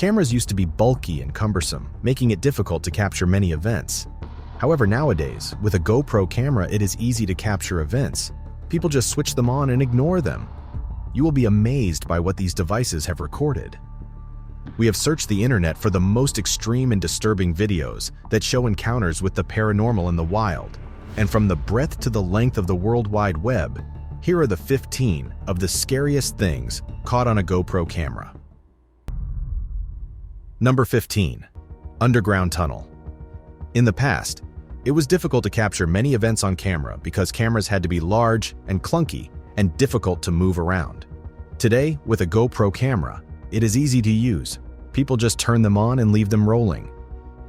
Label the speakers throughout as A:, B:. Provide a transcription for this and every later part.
A: Cameras used to be bulky and cumbersome, making it difficult to capture many events. However, nowadays, with a GoPro camera, it is easy to capture events. People just switch them on and ignore them. You will be amazed by what these devices have recorded. We have searched the internet for the most extreme and disturbing videos that show encounters with the paranormal in the wild. And from the breadth to the length of the World Wide Web, here are the 15 of the scariest things caught on a GoPro camera. Number 15. Underground tunnel. In the past, it was difficult to capture many events on camera because cameras had to be large and clunky and difficult to move around. Today, with a GoPro camera, it is easy to use. People just turn them on and leave them rolling.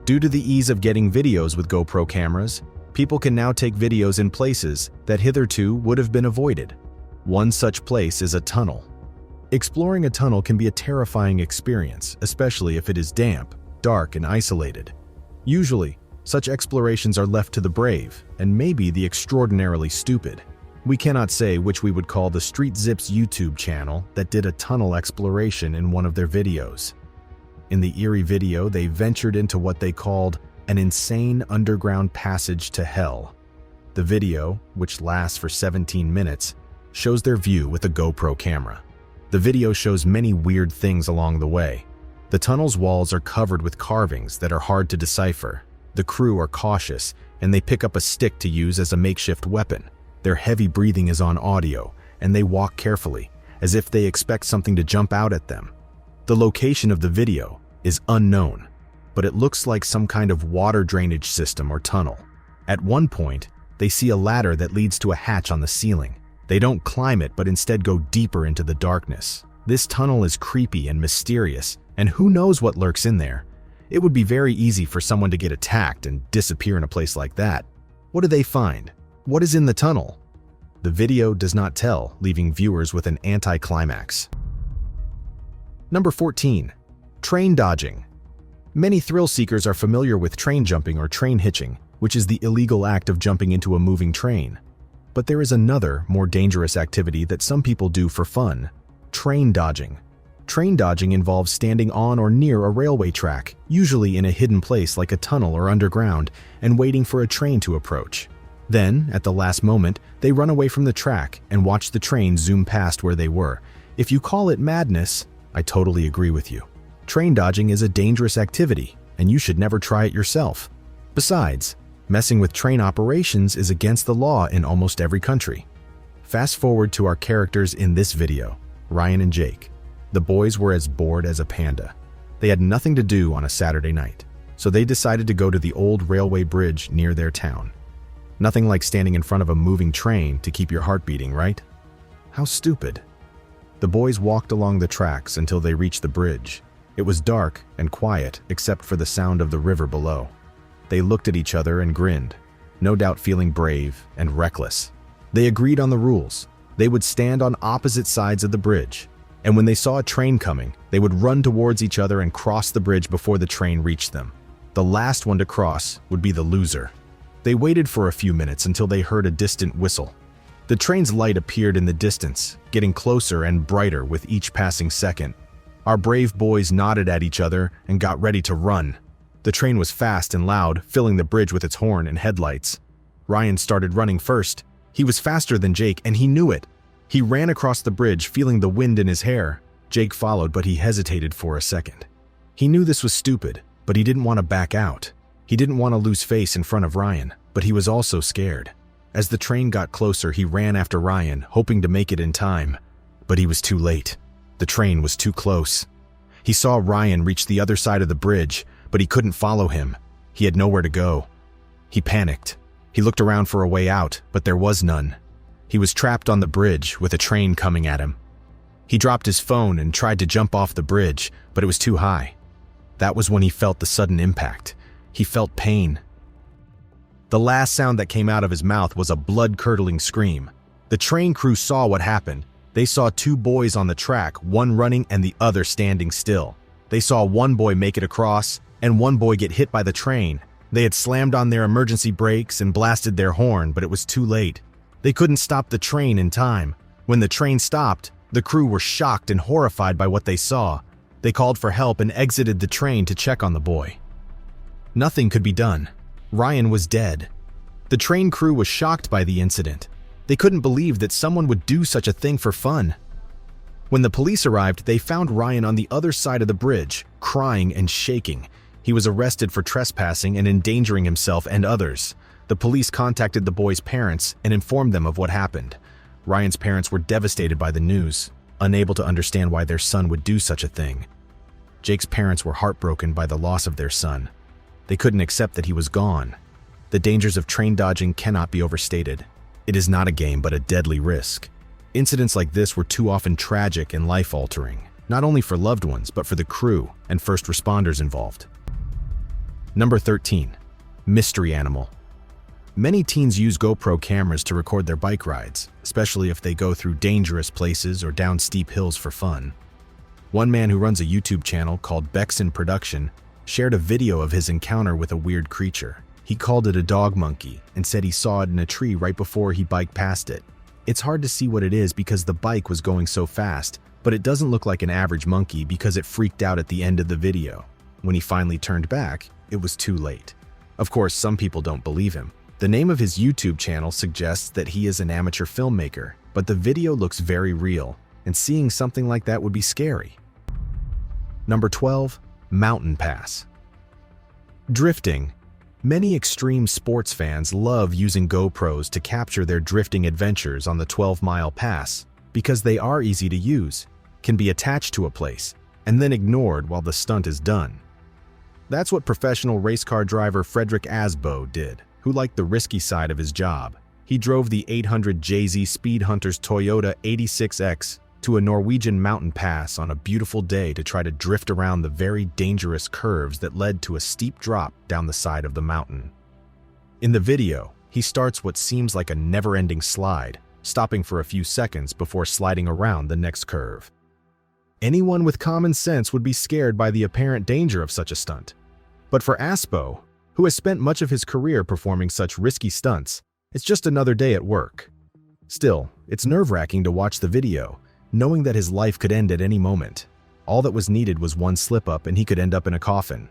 A: Due to the ease of getting videos with GoPro cameras, people can now take videos in places that hitherto would have been avoided. One such place is a tunnel. Exploring a tunnel can be a terrifying experience, especially if it is damp, dark, and isolated. Usually, such explorations are left to the brave and maybe the extraordinarily stupid. We cannot say which we would call the Street Zips YouTube channel that did a tunnel exploration in one of their videos. In the eerie video, they ventured into what they called an insane underground passage to hell. The video, which lasts for 17 minutes, shows their view with a GoPro camera. The video shows many weird things along the way. The tunnel's walls are covered with carvings that are hard to decipher. The crew are cautious, and they pick up a stick to use as a makeshift weapon. Their heavy breathing is on audio, and they walk carefully, as if they expect something to jump out at them. The location of the video is unknown, but it looks like some kind of water drainage system or tunnel. At one point, they see a ladder that leads to a hatch on the ceiling. They don't climb it, but instead go deeper into the darkness. This tunnel is creepy and mysterious, and who knows what lurks in there. It would be very easy for someone to get attacked and disappear in a place like that. What do they find? What is in the tunnel? The video does not tell, leaving viewers with an anticlimax. Number 14. Train dodging. Many thrill seekers are familiar with train jumping or train hitching, which is the illegal act of jumping into a moving train. But there is another, more dangerous activity that some people do for fun: train dodging. Train dodging involves standing on or near a railway track, usually in a hidden place like a tunnel or underground, and waiting for a train to approach. Then, at the last moment, they run away from the track and watch the train zoom past where they were. If you call it madness, I totally agree with you. Train dodging is a dangerous activity, and you should never try it yourself. Besides, messing with train operations is against the law in almost every country. Fast forward to our characters in this video, Ryan and Jake. The boys were as bored as a panda. They had nothing to do on a Saturday night, so they decided to go to the old railway bridge near their town. Nothing like standing in front of a moving train to keep your heart beating, right? How stupid. The boys walked along the tracks until they reached the bridge. It was dark and quiet except for the sound of the river below. They looked at each other and grinned, no doubt feeling brave and reckless. They agreed on the rules. They would stand on opposite sides of the bridge, and when they saw a train coming, they would run towards each other and cross the bridge before the train reached them. The last one to cross would be the loser. They waited for a few minutes until they heard a distant whistle. The train's light appeared in the distance, getting closer and brighter with each passing second. Our brave boys nodded at each other and got ready to run. The train was fast and loud, filling the bridge with its horn and headlights. Ryan started running first. He was faster than Jake, and he knew it. He ran across the bridge, feeling the wind in his hair. Jake followed, but he hesitated for a second. He knew this was stupid, but he didn't want to back out. He didn't want to lose face in front of Ryan, but he was also scared. As the train got closer, he ran after Ryan, hoping to make it in time. But he was too late. The train was too close. He saw Ryan reach the other side of the bridge, but he couldn't follow him. He had nowhere to go. He panicked. He looked around for a way out, but there was none. He was trapped on the bridge with a train coming at him. He dropped his phone and tried to jump off the bridge, but it was too high. That was when he felt the sudden impact. He felt pain. The last sound that came out of his mouth was a blood-curdling scream. The train crew saw what happened. They saw two boys on the track, one running and the other standing still. They saw one boy make it across and one boy get hit by the train. They had slammed on their emergency brakes and blasted their horn, but it was too late. They couldn't stop the train in time. When the train stopped, the crew were shocked and horrified by what they saw. They called for help and exited the train to check on the boy. Nothing could be done. Ryan was dead. The train crew was shocked by the incident. They couldn't believe that someone would do such a thing for fun. When the police arrived, they found Ryan on the other side of the bridge, crying and shaking. He was arrested for trespassing and endangering himself and others. The police contacted the boy's parents and informed them of what happened. Ryan's parents were devastated by the news, unable to understand why their son would do such a thing. Jake's parents were heartbroken by the loss of their son. They couldn't accept that he was gone. The dangers of train dodging cannot be overstated. It is not a game, but a deadly risk. Incidents like this were too often tragic and life-altering, not only for loved ones, but for the crew and first responders involved. Number 13. Mystery animal. Many teens use GoPro cameras to record their bike rides, especially if they go through dangerous places or down steep hills for fun. One man who runs a YouTube channel called Bexon Production shared a video of his encounter with a weird creature. He called it a dog monkey and said he saw it in a tree right before he biked past it. It's hard to see what it is because the bike was going so fast, but it doesn't look like an average monkey because it freaked out at the end of the video. When he finally turned back, it was too late. Of course, some people don't believe him. The name of his YouTube channel suggests that he is an amateur filmmaker, but the video looks very real, and seeing something like that would be scary. Number 12. Mountain pass. Drifting. Many extreme sports fans love using GoPros to capture their drifting adventures on the 12-mile pass because they are easy to use, can be attached to a place, and then ignored while the stunt is done. That's what professional race car driver Fredrik Asbo did, who liked the risky side of his job. He drove the 800 JZ Speed Hunter's Toyota 86X to a Norwegian mountain pass on a beautiful day to try to drift around the very dangerous curves that led to a steep drop down the side of the mountain. In the video, he starts what seems like a never-ending slide, stopping for a few seconds before sliding around the next curve. Anyone with common sense would be scared by the apparent danger of such a stunt. But for Aspo, who has spent much of his career performing such risky stunts, it's just another day at work. Still, it's nerve-wracking to watch the video, knowing that his life could end at any moment. All that was needed was one slip-up and he could end up in a coffin.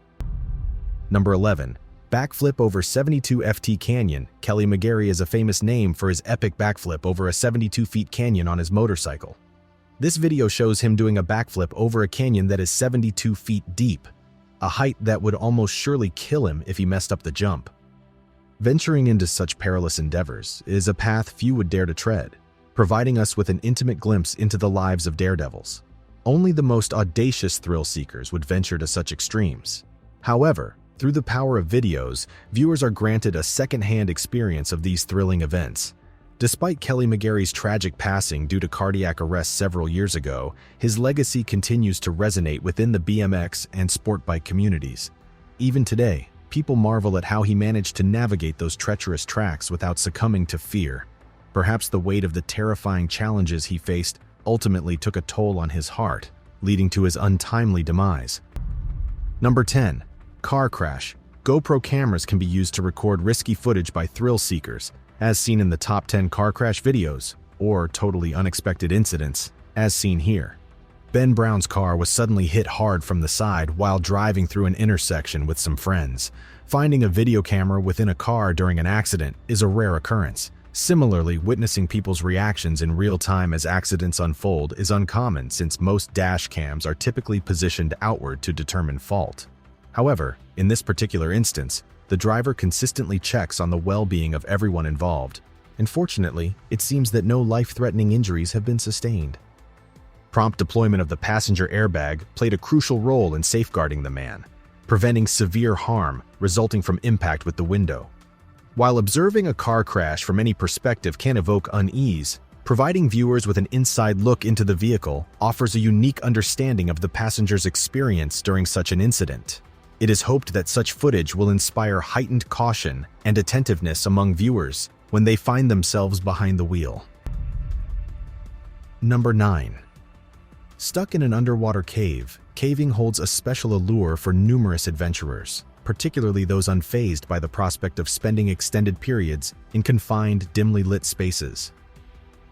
A: Number 11. Backflip over 72 FT Canyon. Kelly McGarry is a famous name for his epic backflip over a 72-feet canyon on his motorcycle. This video shows him doing a backflip over a canyon that is 72 feet deep, a height that would almost surely kill him if he messed up the jump. Venturing into such perilous endeavors is a path few would dare to tread, providing us with an intimate glimpse into the lives of daredevils. Only the most audacious thrill seekers would venture to such extremes. However, through the power of videos, viewers are granted a second-hand experience of these thrilling events. Despite Kelly McGarry's tragic passing due to cardiac arrest several years ago, his legacy continues to resonate within the BMX and sport bike communities. Even today, people marvel at how he managed to navigate those treacherous tracks without succumbing to fear. Perhaps the weight of the terrifying challenges he faced ultimately took a toll on his heart, leading to his untimely demise. Number 10. Car crash. GoPro cameras can be used to record risky footage by thrill seekers, as seen in the top 10 car crash videos, or totally unexpected incidents, as seen here. Ben Brown's car was suddenly hit hard from the side while driving through an intersection with some friends. Finding a video camera within a car during an accident is a rare occurrence. Similarly, witnessing people's reactions in real time as accidents unfold is uncommon since most dash cams are typically positioned outward to determine fault. However, in this particular instance, the driver consistently checks on the well-being of everyone involved, and fortunately, it seems that no life-threatening injuries have been sustained. Prompt deployment of the passenger airbag played a crucial role in safeguarding the man, preventing severe harm resulting from impact with the window. While observing a car crash from any perspective can evoke unease, providing viewers with an inside look into the vehicle offers a unique understanding of the passenger's experience during such an incident. It is hoped that such footage will inspire heightened caution and attentiveness among viewers when they find themselves behind the wheel. Number 9. Stuck in an underwater cave, caving holds a special allure for numerous adventurers, particularly those unfazed by the prospect of spending extended periods in confined, dimly lit spaces.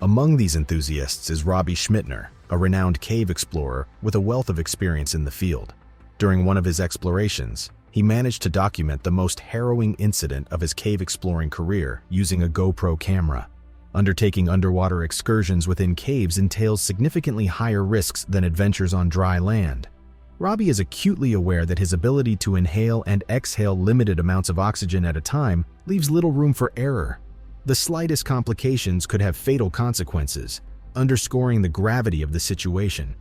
A: Among these enthusiasts is Robbie Schmittner, a renowned cave explorer with a wealth of experience in the field. During one of his explorations, he managed to document the most harrowing incident of his cave exploring career using a GoPro camera. Undertaking underwater excursions within caves entails significantly higher risks than adventures on dry land. Robbie is acutely aware that his ability to inhale and exhale limited amounts of oxygen at a time leaves little room for error. The slightest complications could have fatal consequences, underscoring the gravity of the situation.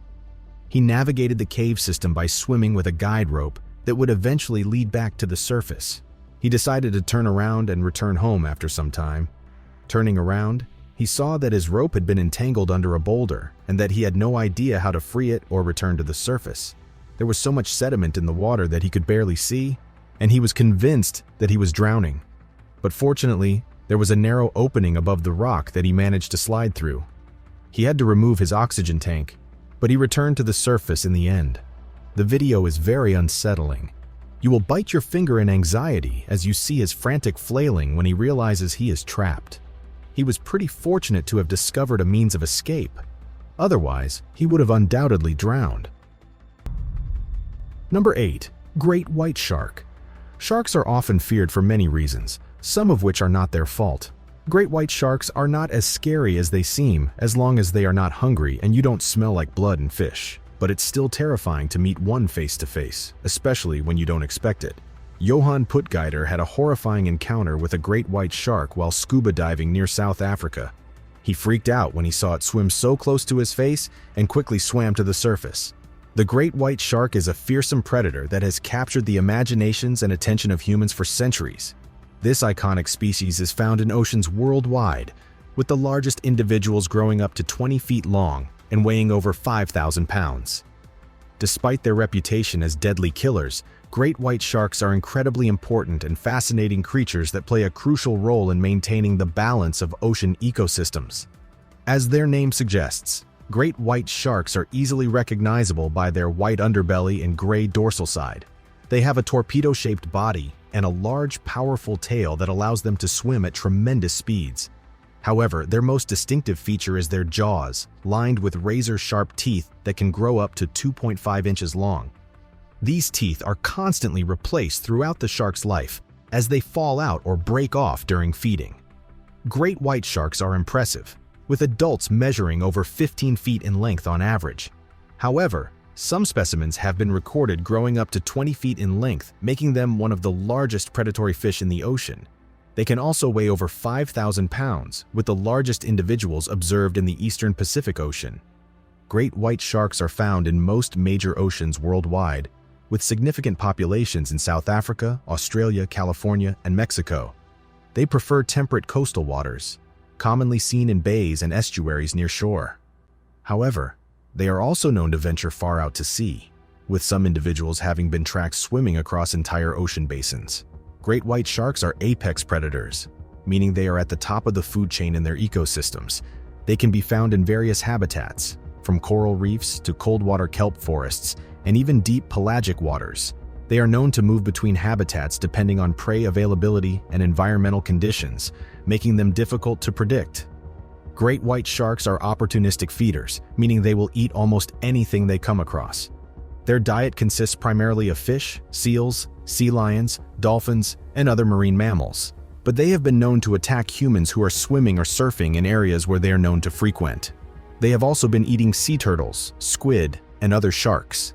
A: He navigated the cave system by swimming with a guide rope that would eventually lead back to the surface. He decided to turn around and return home after some time. Turning around, he saw that his rope had been entangled under a boulder and that he had no idea how to free it or return to the surface. There was so much sediment in the water that he could barely see, and he was convinced that he was drowning. But fortunately, there was a narrow opening above the rock that he managed to slide through. He had to remove his oxygen tank, but he returned to the surface in the end. The video is very unsettling. You will bite your finger in anxiety as you see his frantic flailing when he realizes he is trapped. He was pretty fortunate to have discovered a means of escape. Otherwise, he would have undoubtedly drowned. Number 8. Great white shark. Sharks are often feared for many reasons, some of which are not their fault. Great white sharks are not as scary as they seem as long as they are not hungry and you don't smell like blood and fish. But it's still terrifying to meet one face to face, especially when you don't expect it. Johan Puttgeider had a horrifying encounter with a great white shark while scuba diving near South Africa. He freaked out when he saw it swim so close to his face and quickly swam to the surface. The great white shark is a fearsome predator that has captured the imaginations and attention of humans for centuries. This iconic species is found in oceans worldwide, with the largest individuals growing up to 20 feet long and weighing over 5,000 pounds. Despite their reputation as deadly killers, great white sharks are incredibly important and fascinating creatures that play a crucial role in maintaining the balance of ocean ecosystems. As their name suggests, great white sharks are easily recognizable by their white underbelly and gray dorsal side. They have a torpedo-shaped body and a large, powerful tail that allows them to swim at tremendous speeds. However, their most distinctive feature is their jaws, lined with razor-sharp teeth that can grow up to 2.5 inches long. These teeth are constantly replaced throughout the shark's life as they fall out or break off during feeding. Great white sharks are impressive, with adults measuring over 15 feet in length on average. However, some specimens have been recorded growing up to 20 feet in length, making them one of the largest predatory fish in the ocean. They can also weigh over 5,000 pounds, with the largest individuals observed in the eastern Pacific Ocean. Great white sharks are found in most major oceans worldwide, with significant populations in South Africa, Australia, California, and Mexico. They prefer temperate coastal waters, commonly seen in bays and estuaries near shore. However, they are also known to venture far out to sea, with some individuals having been tracked swimming across entire ocean basins. Great white sharks are apex predators, meaning they are at the top of the food chain in their ecosystems. They can be found in various habitats, from coral reefs to cold-water kelp forests, and even deep pelagic waters. They are known to move between habitats depending on prey availability and environmental conditions, making them difficult to predict. Great white sharks are opportunistic feeders, meaning they will eat almost anything they come across. Their diet consists primarily of fish, seals, sea lions, dolphins, and other marine mammals. But they have been known to attack humans who are swimming or surfing in areas where they are known to frequent. They have also been eating sea turtles, squid, and other sharks.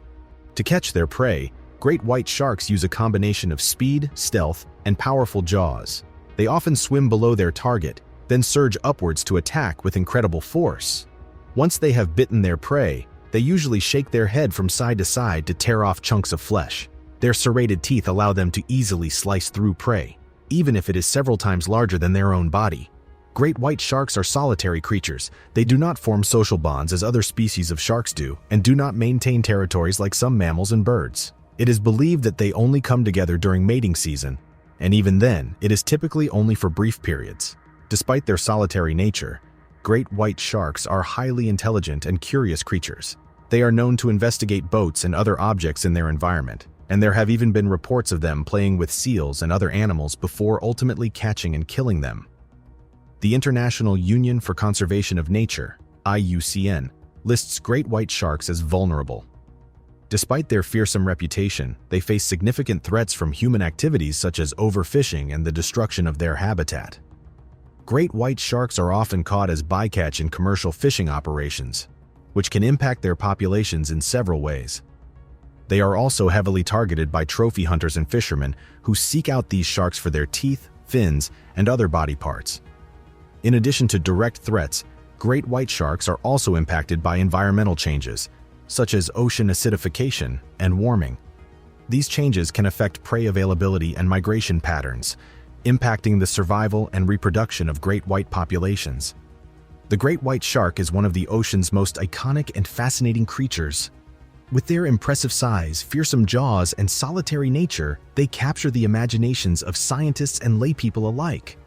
A: To catch their prey, great white sharks use a combination of speed, stealth, and powerful jaws. They often swim below their target, then surge upwards to attack with incredible force. Once they have bitten their prey, they usually shake their head from side to side to tear off chunks of flesh. Their serrated teeth allow them to easily slice through prey, even if it is several times larger than their own body. Great white sharks are solitary creatures. They do not form social bonds as other species of sharks do, and do not maintain territories like some mammals and birds. It is believed that they only come together during mating season, and even then, it is typically only for brief periods. Despite their solitary nature, great white sharks are highly intelligent and curious creatures. They are known to investigate boats and other objects in their environment, and there have even been reports of them playing with seals and other animals before ultimately catching and killing them. The International Union for Conservation of Nature, IUCN, lists great white sharks as vulnerable. Despite their fearsome reputation, they face significant threats from human activities such as overfishing and the destruction of their habitat. Great white sharks are often caught as bycatch in commercial fishing operations, which can impact their populations in several ways. They are also heavily targeted by trophy hunters and fishermen who seek out these sharks for their teeth, fins, and other body parts. In addition to direct threats, great white sharks are also impacted by environmental changes, such as ocean acidification and warming. These changes can affect prey availability and migration patterns, impacting the survival and reproduction of great white populations. The great white shark is one of the ocean's most iconic and fascinating creatures. With their impressive size, fearsome jaws, and solitary nature, they capture the imaginations of scientists and laypeople alike.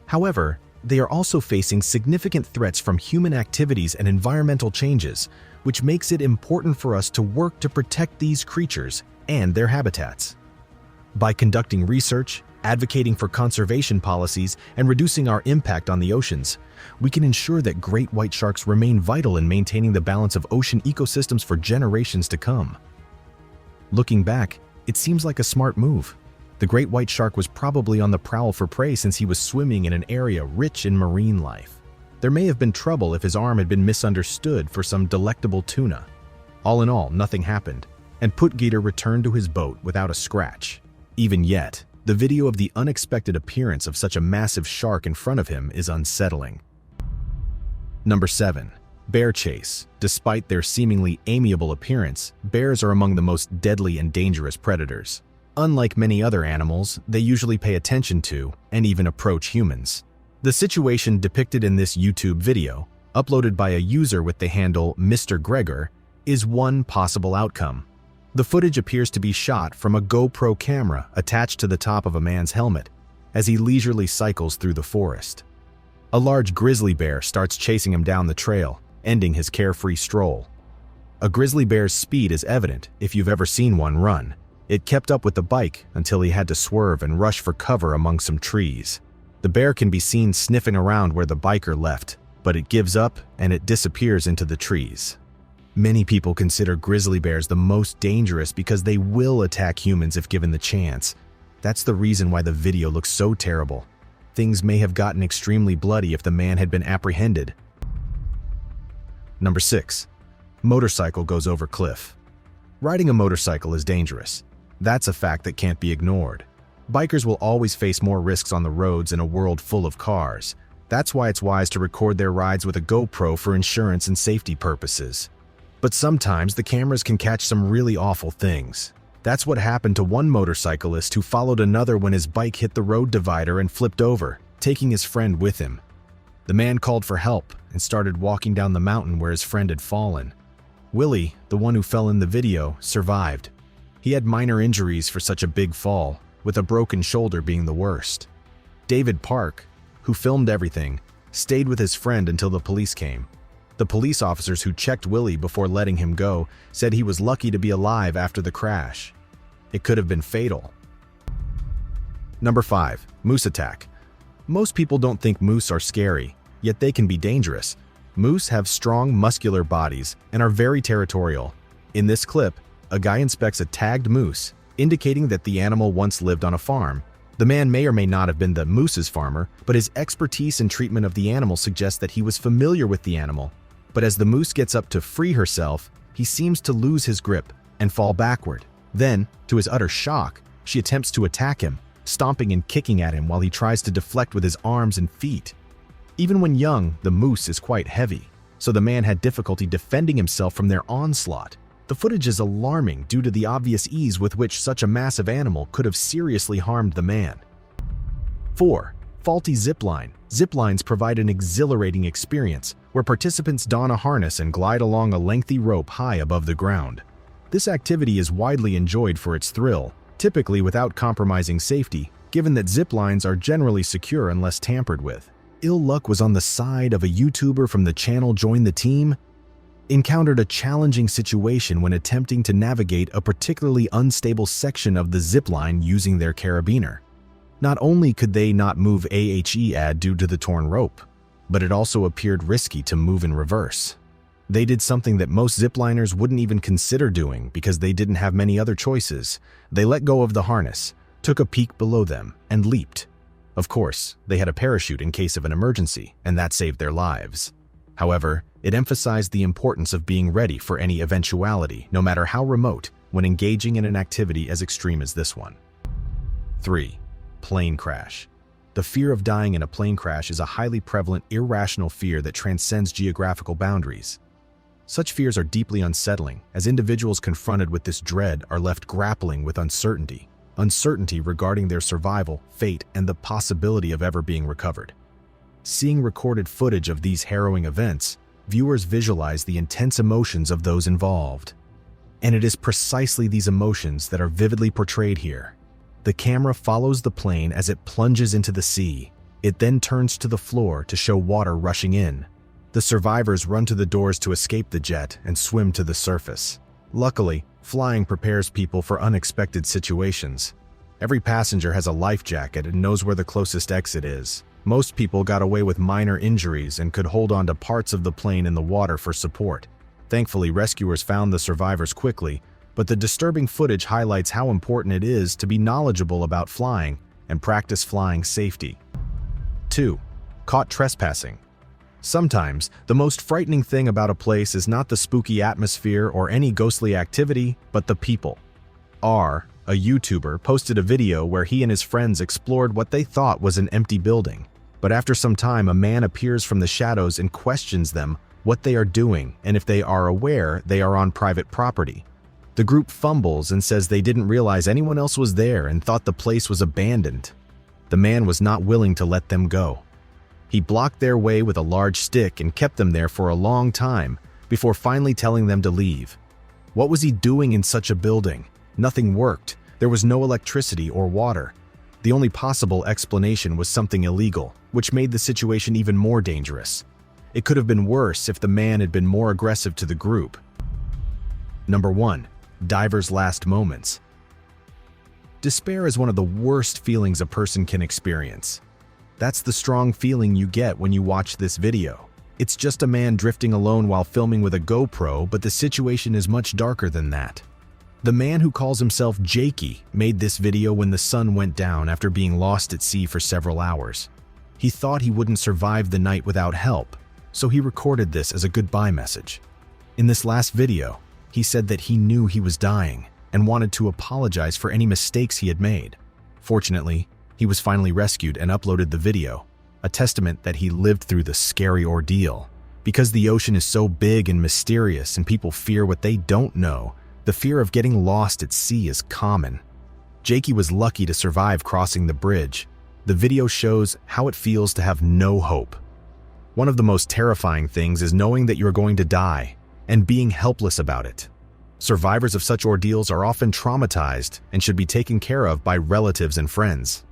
A: However, they are also facing significant threats from human activities and environmental changes, which makes it important for us to work to protect these creatures and their habitats. By conducting research, advocating for conservation policies, and reducing our impact on the oceans, we can ensure that great white sharks remain vital in maintaining the balance of ocean ecosystems for generations to come. Looking back, it seems like a smart move. The great white shark was probably on the prowl for prey since he was swimming in an area rich in marine life. There may have been trouble if his arm had been misunderstood for some delectable tuna. All in all, nothing happened, and Putgator returned to his boat without a scratch. Even yet, the video of the unexpected appearance of such a massive shark in front of him is unsettling. Number 7. Bear chase. Despite their seemingly amiable appearance, bears are among the most deadly and dangerous predators. Unlike many other animals, they usually pay attention to and even approach humans. The situation depicted in this YouTube video, uploaded by a user with the handle Mr. Gregor, is one possible outcome. The footage appears to be shot from a GoPro camera attached to the top of a man's helmet as he leisurely cycles through the forest. A large grizzly bear starts chasing him down the trail, ending his carefree stroll. A grizzly bear's speed is evident if you've ever seen one run. It kept up with the bike until he had to swerve and rush for cover among some trees. The bear can be seen sniffing around where the biker left, but it gives up and it disappears into the trees. Many people consider grizzly bears the most dangerous because they will attack humans if given the chance. That's the reason why the video looks so terrible. Things may have gotten extremely bloody if the man had been apprehended. Number 6. Motorcycle goes over cliff. Riding a motorcycle is dangerous. That's a fact that can't be ignored. Bikers will always face more risks on the roads in a world full of cars. That's why it's wise to record their rides with a GoPro for insurance and safety purposes. But sometimes the cameras can catch some really awful things. That's what happened to one motorcyclist who followed another when his bike hit the road divider and flipped over, taking his friend with him. The man called for help and started walking down the mountain where his friend had fallen. Willie, the one who fell in the video, survived. He had minor injuries for such a big fall, with a broken shoulder being the worst. David Park, who filmed everything, stayed with his friend until the police came. The police officers who checked Willie before letting him go said he was lucky to be alive after the crash. It could have been fatal. Number 5. Moose attack. Most people don't think moose are scary, yet they can be dangerous. Moose have strong, muscular bodies and are very territorial. In this clip, a guy inspects a tagged moose, indicating that the animal once lived on a farm. The man may or may not have been the moose's farmer, but his expertise in treatment of the animal suggests that he was familiar with the animal. But as the moose gets up to free herself, he seems to lose his grip and fall backward. Then, to his utter shock, she attempts to attack him, stomping and kicking at him while he tries to deflect with his arms and feet. Even when young, the moose is quite heavy, so the man had difficulty defending himself from their onslaught. The footage is alarming due to the obvious ease with which such a massive animal could have seriously harmed the man. 4. Faulty zipline. Ziplines provide an exhilarating experience where participants don a harness and glide along a lengthy rope high above the ground. This activity is widely enjoyed for its thrill, typically without compromising safety, given that ziplines are generally secure unless tampered with. Ill luck was on the side of a YouTuber from the channel Join the Team, encountered a challenging situation when attempting to navigate a particularly unstable section of the zipline using their carabiner. Not only could they not move AHE ad due to the torn rope, but it also appeared risky to move in reverse. They did something that most zipliners wouldn't even consider doing because they didn't have many other choices. They let go of the harness, took a peek below them, and leaped. Of course, they had a parachute in case of an emergency, and that saved their lives. However, it emphasized the importance of being ready for any eventuality, no matter how remote, when engaging in an activity as extreme as this one. 3. Plane crash. The fear of dying in a plane crash is a highly prevalent, irrational fear that transcends geographical boundaries. Such fears are deeply unsettling, as individuals confronted with this dread are left grappling with uncertainty regarding their survival, fate, and the possibility of ever being recovered. Seeing recorded footage of these harrowing events, viewers visualize the intense emotions of those involved. And it is precisely these emotions that are vividly portrayed here. The camera follows the plane as it plunges into the sea. It then turns to the floor to show water rushing in. The survivors run to the doors to escape the jet and swim to the surface. Luckily, flying prepares people for unexpected situations. Every passenger has a life jacket and knows where the closest exit is. Most people got away with minor injuries and could hold on to parts of the plane in the water for support. Thankfully, rescuers found the survivors quickly, but the disturbing footage highlights how important it is to be knowledgeable about flying and practice flying safety. 2. Caught trespassing. Sometimes, the most frightening thing about a place is not the spooky atmosphere or any ghostly activity, but the people. R, a YouTuber, posted a video where he and his friends explored what they thought was an empty building. But after some time, a man appears from the shadows and questions them what they are doing and if they are aware they are on private property. The group fumbles and says they didn't realize anyone else was there and thought the place was abandoned. The man was not willing to let them go. He blocked their way with a large stick and kept them there for a long time before finally telling them to leave. What was he doing in such a building? Nothing worked. There was no electricity or water. The only possible explanation was something illegal, which made the situation even more dangerous. It could have been worse if the man had been more aggressive to the group. Number 1. Divers' last moments. Despair is one of the worst feelings a person can experience. That's the strong feeling you get when you watch this video. It's just a man drifting alone while filming with a GoPro, but the situation is much darker than that. The man who calls himself Jakey made this video when the sun went down after being lost at sea for several hours. He thought he wouldn't survive the night without help, so he recorded this as a goodbye message. In this last video, he said that he knew he was dying and wanted to apologize for any mistakes he had made. Fortunately, he was finally rescued and uploaded the video, a testament that he lived through the scary ordeal. Because the ocean is so big and mysterious and people fear what they don't know, the fear of getting lost at sea is common. Jakey was lucky to survive crossing the bridge. The video shows how it feels to have no hope. One of the most terrifying things is knowing that you're going to die and being helpless about it. Survivors of such ordeals are often traumatized and should be taken care of by relatives and friends.